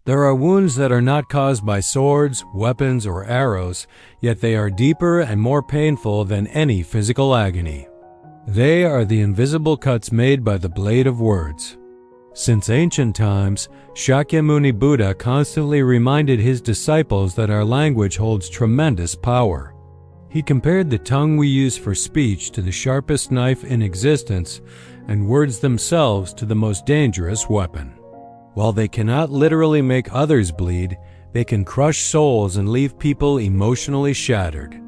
There are wounds that are not caused by swords, weapons, or arrows, yet they are deeper and more painful than any physical agony. They are the invisible cuts made by the blade of words. Since ancient times, Shakyamuni Buddha constantly reminded his disciples that our language holds tremendous power. He compared the tongue we use for speech to the sharpest knife in existence, and words themselves to the most dangerous weapon. While they cannot literally make others bleed, they can crush souls and leave people emotionally shattered.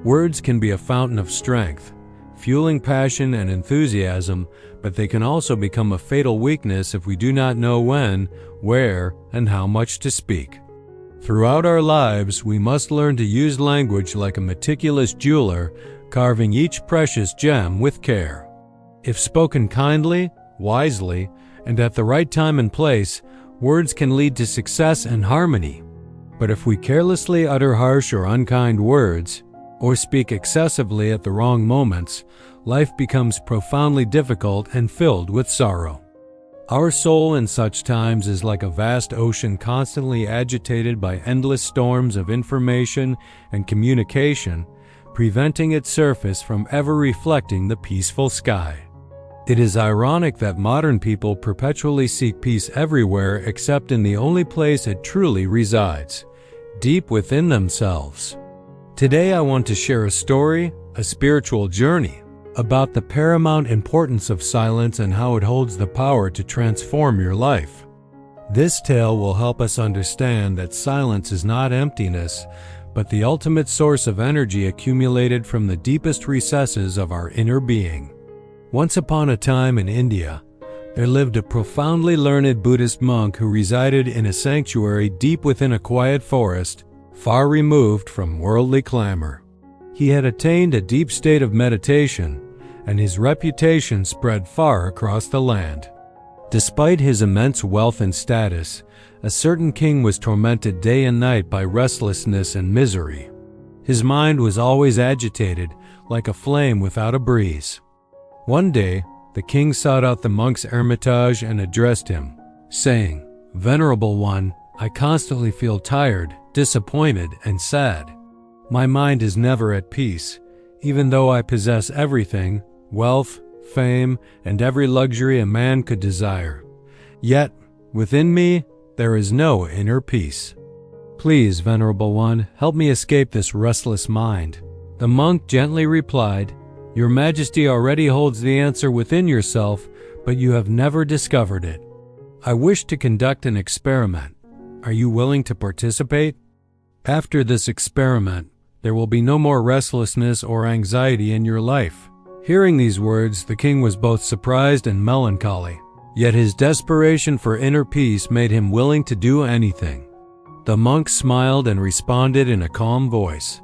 Words can be a fountain of strength, fueling passion and enthusiasm, but they can also become a fatal weakness if we do not know when, where, and how much to speak. Throughout our lives, we must learn to use language like a meticulous jeweler, carving each precious gem with care. If spoken kindly, wisely, and at the right time and place, words can lead to success and harmony. But if we carelessly utter harsh or unkind words, or speak excessively at the wrong moments, life becomes profoundly difficult and filled with sorrow. Our soul in such times is like a vast ocean constantly agitated by endless storms of information and communication, preventing its surface from ever reflecting the peaceful sky. It is ironic that modern people perpetually seek peace everywhere except in the only place it truly resides, deep within themselves. Today I want to share a story, a spiritual journey, about the paramount importance of silence and how it holds the power to transform your life. This tale will help us understand that silence is not emptiness, but the ultimate source of energy accumulated from the deepest recesses of our inner being. Once upon a time in India, there lived a profoundly learned Buddhist monk who resided in a sanctuary deep within a quiet forest, far removed from worldly clamor. He had attained a deep state of meditation, and his reputation spread far across the land. Despite his immense wealth and status, a certain king was tormented day and night by restlessness and misery. His mind was always agitated, like a flame without a breeze. One day, the king sought out the monk's hermitage and addressed him, saying, "Venerable one, I constantly feel tired, disappointed, and sad. My mind is never at peace, even though I possess everything, wealth, fame, and every luxury a man could desire. Yet, within me, there is no inner peace. Please, Venerable One, help me escape this restless mind." The monk gently replied, "Your Majesty already holds the answer within yourself, but you have never discovered it. I wish to conduct an experiment. Are you willing to participate? After this experiment, there will be no more restlessness or anxiety in your life." Hearing these words, the king was both surprised and melancholy, yet his desperation for inner peace made him willing to do anything. The monk smiled and responded in a calm voice,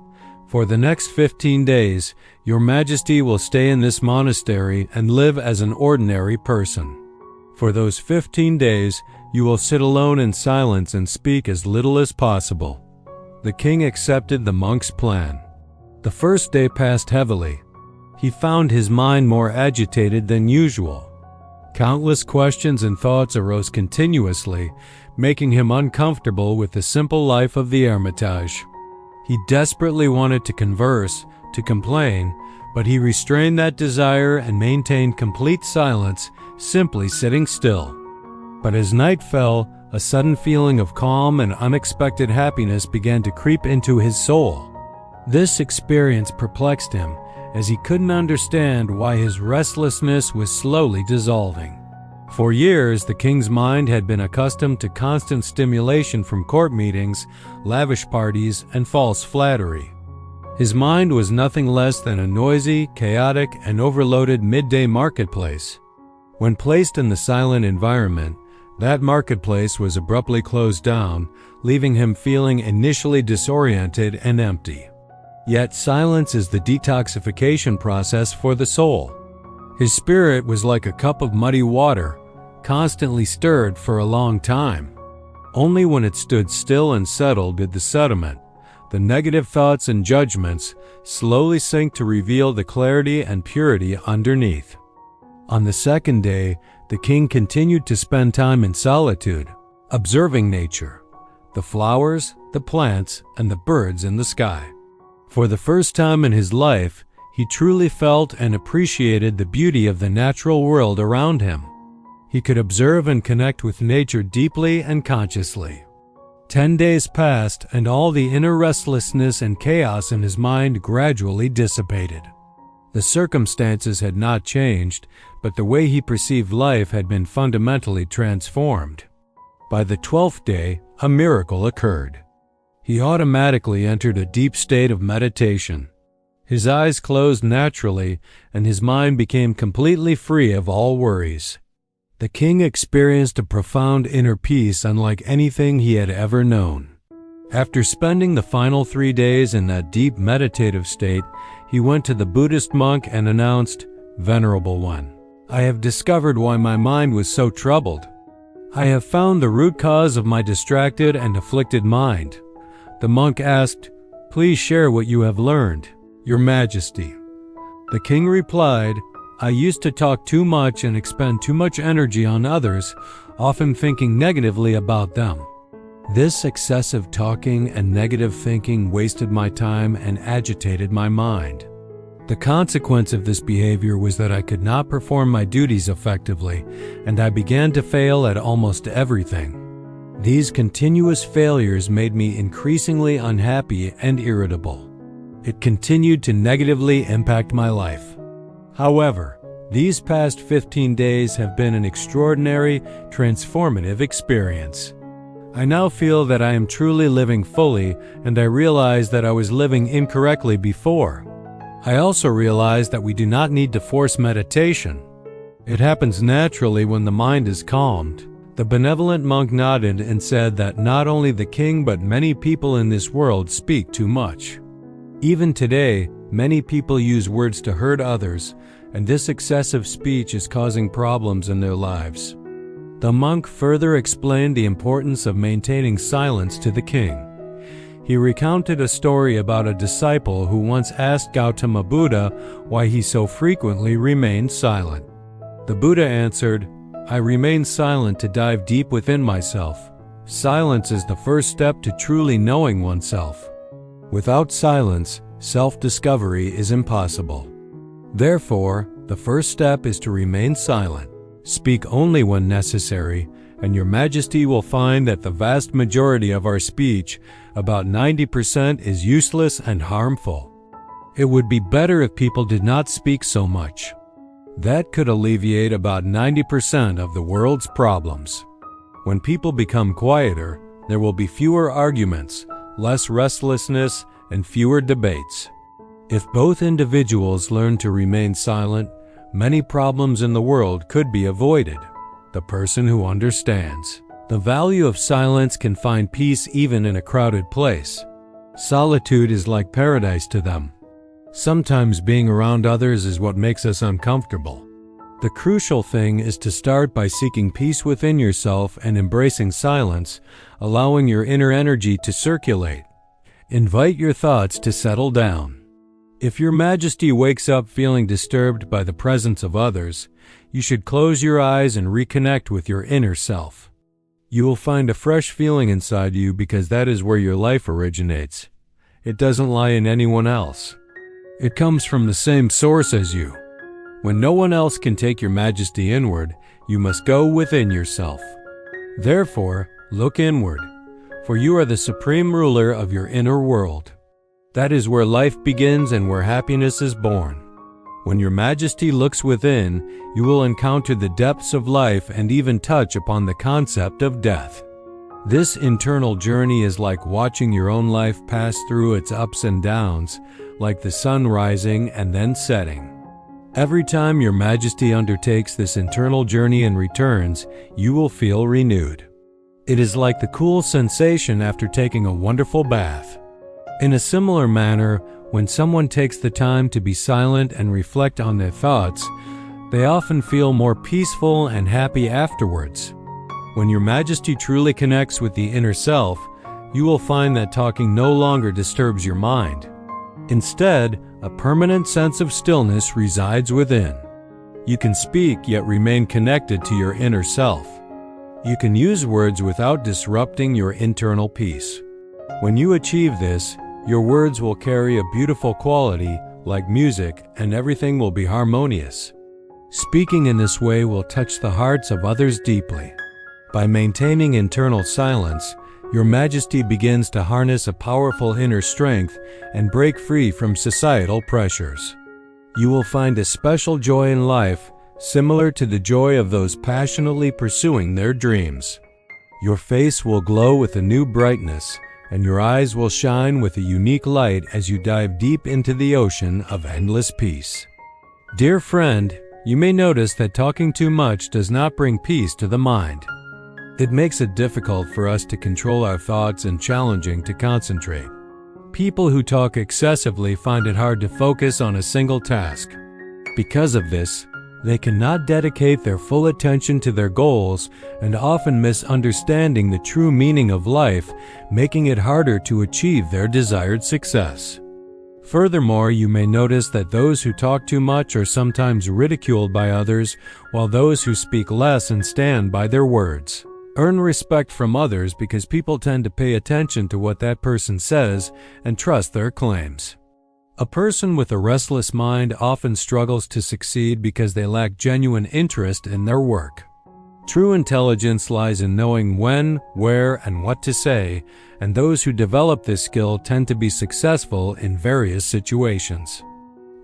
"For the next 15 days, your Majesty will stay in this monastery and live as an ordinary person. For those 15 days, you will sit alone in silence and speak as little as possible." The king accepted the monk's plan. The first day passed heavily. He found his mind more agitated than usual. Countless questions and thoughts arose continuously, making him uncomfortable with the simple life of the hermitage. He desperately wanted to converse, to complain, but he restrained that desire and maintained complete silence, simply sitting still. But as night fell, a sudden feeling of calm and unexpected happiness began to creep into his soul. This experience perplexed him, as he couldn't understand why his restlessness was slowly dissolving. For years, the king's mind had been accustomed to constant stimulation from court meetings, lavish parties, and false flattery. His mind was nothing less than a noisy, chaotic, and overloaded midday marketplace. When placed in the silent environment, that marketplace was abruptly closed down, leaving him feeling initially disoriented and empty. Yet silence is the detoxification process for the soul. His spirit was like a cup of muddy water, constantly stirred for a long time. Only when it stood still and settled did the sediment, the negative thoughts and judgments, slowly sink to reveal the clarity and purity underneath. On the second day, the king continued to spend time in solitude, observing nature, the flowers, the plants, and the birds in the sky. For the first time in his life, he truly felt and appreciated the beauty of the natural world around him. He could observe and connect with nature deeply and consciously. 10 days passed, and all the inner restlessness and chaos in his mind gradually dissipated. The circumstances had not changed, but the way he perceived life had been fundamentally transformed. By the 12th day, a miracle occurred. He automatically entered a deep state of meditation. His eyes closed naturally, and his mind became completely free of all worries. The king experienced a profound inner peace unlike anything he had ever known. After spending the final 3 days in that deep meditative state, he went to the Buddhist monk and announced, "Venerable One, I have discovered why my mind was so troubled. I have found the root cause of my distracted and afflicted mind." The monk asked, "Please share what you have learned, Your Majesty." The king replied, "I used to talk too much and expend too much energy on others, often thinking negatively about them. This excessive talking and negative thinking wasted my time and agitated my mind. The consequence of this behavior was that I could not perform my duties effectively, and I began to fail at almost everything. These continuous failures made me increasingly unhappy and irritable. It continued to negatively impact my life. However, these past 15 days have been an extraordinary, transformative experience. I now feel that I am truly living fully, and I realize that I was living incorrectly before. I also realize that we do not need to force meditation. It happens naturally when the mind is calmed." The benevolent monk nodded and said that not only the king but many people in this world speak too much. Even today, many people use words to hurt others, and this excessive speech is causing problems in their lives. The monk further explained the importance of maintaining silence to the king. He recounted a story about a disciple who once asked Gautama Buddha why he so frequently remained silent. The Buddha answered, "I remain silent to dive deep within myself. Silence is the first step to truly knowing oneself. Without silence, self-discovery is impossible. Therefore, the first step is to remain silent. Speak only when necessary, and Your Majesty will find that the vast majority of our speech, about 90%, is useless and harmful. It would be better if people did not speak so much. That could alleviate about 90% of the world's problems. When people become quieter, there will be fewer arguments, less restlessness, and fewer debates. If both individuals learn to remain silent, many problems in the world could be avoided." The person who understands the value of silence can find peace even in a crowded place. Solitude is like paradise to them. Sometimes being around others is what makes us uncomfortable. The crucial thing is to start by seeking peace within yourself and embracing silence, allowing your inner energy to circulate. Invite your thoughts to settle down. If Your Majesty wakes up feeling disturbed by the presence of others, you should close your eyes and reconnect with your inner self. You will find a fresh feeling inside you because that is where your life originates. It doesn't lie in anyone else. It comes from the same source as you. When no one else can take Your Majesty inward, you must go within yourself. Therefore, look inward, for you are the supreme ruler of your inner world. That is where life begins and where happiness is born. When Your Majesty looks within, you will encounter the depths of life and even touch upon the concept of death. This internal journey is like watching your own life pass through its ups and downs, like the sun rising and then setting. Every time Your Majesty undertakes this internal journey and returns, you will feel renewed. It is like the cool sensation after taking a wonderful bath. In a similar manner, when someone takes the time to be silent and reflect on their thoughts, they often feel more peaceful and happy afterwards. When Your Majesty truly connects with the inner self, you will find that talking no longer disturbs your mind. Instead, a permanent sense of stillness resides within. You can speak yet remain connected to your inner self. You can use words without disrupting your internal peace. When you achieve this, your words will carry a beautiful quality, like music, and everything will be harmonious. Speaking in this way will touch the hearts of others deeply. By maintaining internal silence, Your Majesty begins to harness a powerful inner strength and break free from societal pressures. You will find a special joy in life, similar to the joy of those passionately pursuing their dreams. Your face will glow with a new brightness, and your eyes will shine with a unique light as you dive deep into the ocean of endless peace. Dear friend, you may notice that talking too much does not bring peace to the mind. It makes it difficult for us to control our thoughts and challenging to concentrate. People who talk excessively find it hard to focus on a single task. Because of this, they cannot dedicate their full attention to their goals and often misunderstanding the true meaning of life, making it harder to achieve their desired success. Furthermore, you may notice that those who talk too much are sometimes ridiculed by others, while those who speak less and stand by their words earn respect from others because people tend to pay attention to what that person says and trust their claims. A person with a restless mind often struggles to succeed because they lack genuine interest in their work. True intelligence lies in knowing when, where, and what to say, and those who develop this skill tend to be successful in various situations.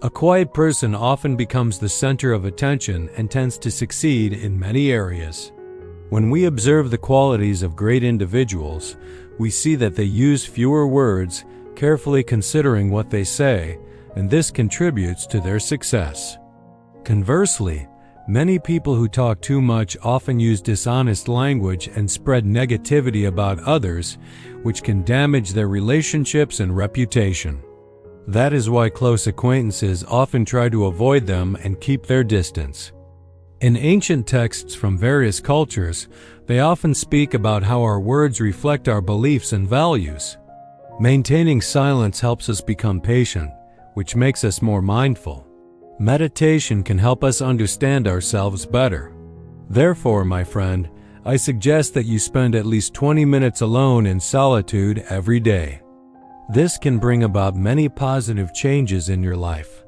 A quiet person often becomes the center of attention and tends to succeed in many areas. When we observe the qualities of great individuals, we see that they use fewer words, carefully considering what they say, and this contributes to their success. Conversely, many people who talk too much often use dishonest language and spread negativity about others, which can damage their relationships and reputation. That is why close acquaintances often try to avoid them and keep their distance. In ancient texts from various cultures, they often speak about how our words reflect our beliefs and values. Maintaining silence helps us become patient, which makes us more mindful. Meditation can help us understand ourselves better. Therefore, my friend, I suggest that you spend at least 20 minutes alone in solitude every day. This can bring about many positive changes in your life.